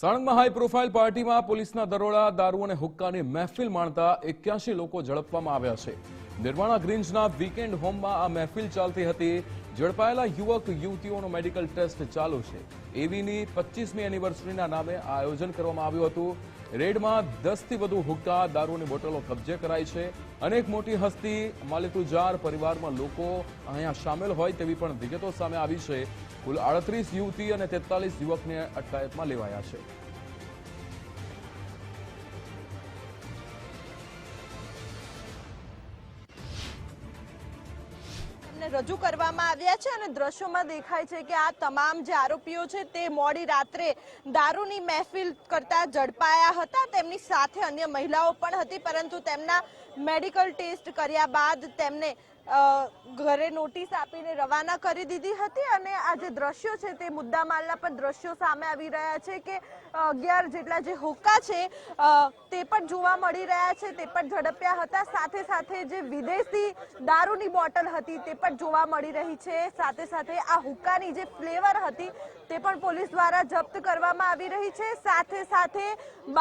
સાણંદમાં high profile પાર્ટીમાં પોલીસના દરોડા દારૂ અને હુક્કાની મહેફિલ માણતા 81 લોકો ઝડપવામાં આવ્યા છે। નિર્વાણા ગ્રીન્સના વીકેન્ડ હોમમાં આ મહેફિલ ચાલતી હતી। ઝડપાયેલા યુવક યુવતીઓનો મેડિકલ ટેસ્ટ ચાલુ છે। એવીની 25મી એનિવર્સરીના નામે આ આયોજન કરવામાં આવ્યું હતું। રેડમાં 10થી વધુ હુક્કા દારૂની બોટલો કબજે કરાઈ છે। અનેક મોટી હસ્તી માલિતુજાર પરિવારમાં લોકો અહીંયા શામેલ હોય તેવી પણ વિગતો સામે આવી છે। કુલ 38 યુવતી અને 43 યુવકને અટકાયતમાં લેવાયા છે। રજૂ કરવામાં આવ્યા છે અને દ્રશ્યોમાં દેખાય છે કે આ તમામ જે આરોપીઓ છે તે મોડી રાત્રે દારૂની મહેફિલ કરતા ઝડપાયા હતા। તેમની સાથે અન્ય મહિલાઓ પણ હતી, પરંતુ તેમના મેડિકલ ટેસ્ટ કર્યા બાદ તેમને ઘરે નોટિસ આપીને રવાના કરી દીધી હતી। અને આ જે દ્રશ્યો છે તે મુદ્દામાલના પણ દ્રશ્યો સામે આવી રહ્યા છે કે 11 જેટલા જે હુક્કા છે તે પણ જોવા મળી રહ્યા છે, તે પણ ઝડપ્યા હતા। સાથે સાથે જે વિદેશી દારૂની બોટલ હતી તે પણ જોવા મળી રહી છે। સાથે સાથે આ હુક્કાની જે ફ્લેવર હતી તે પણ પોલીસ દ્વારા જપ્ત કરવામાં આવી રહી છે। સાથે સાથે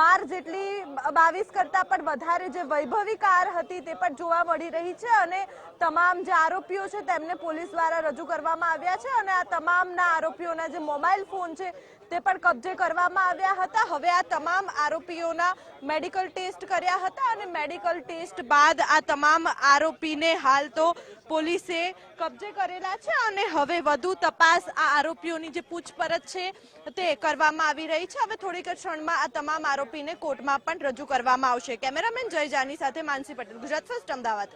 12 જેટલી 22 કરતા પણ વધારે જે વૈભવી કાર હતી તે પણ જોવા મળી રહી છે અને તમામ જે આરોપીઓ છે તેમને પોલીસ દ્વારા રજૂ કરવામાં આવ્યા છે અને આ તમામના આરોપીઓના જે મોબાઈલ ફોન છે તે પણ કબજે કરવામાં આવ્યા હતા। હવે આ તમામ આરોપીઓના મેડિકલ ટેસ્ટ કર્યા હતા અને મેડિકલ ટેસ્ટ બાદ આ તમામ આરોપીને હાલ તો પોલીસે કબજે કરેલા છે અને હવે વધુ તપાસ આ આરોપીઓની જે પૂછપરછ છે તે કરવામાં આવી રહી છે। હવે થોડીક ક્ષણમાં આ તમામ આરોપીને કોર્ટમાં પણ રજૂ કરવામાં આવશે। કેમેરામેન જય જાની સાથે માનસી પટેલ, ગુજરાત ફર્સ્ટ, અમદાવાદ।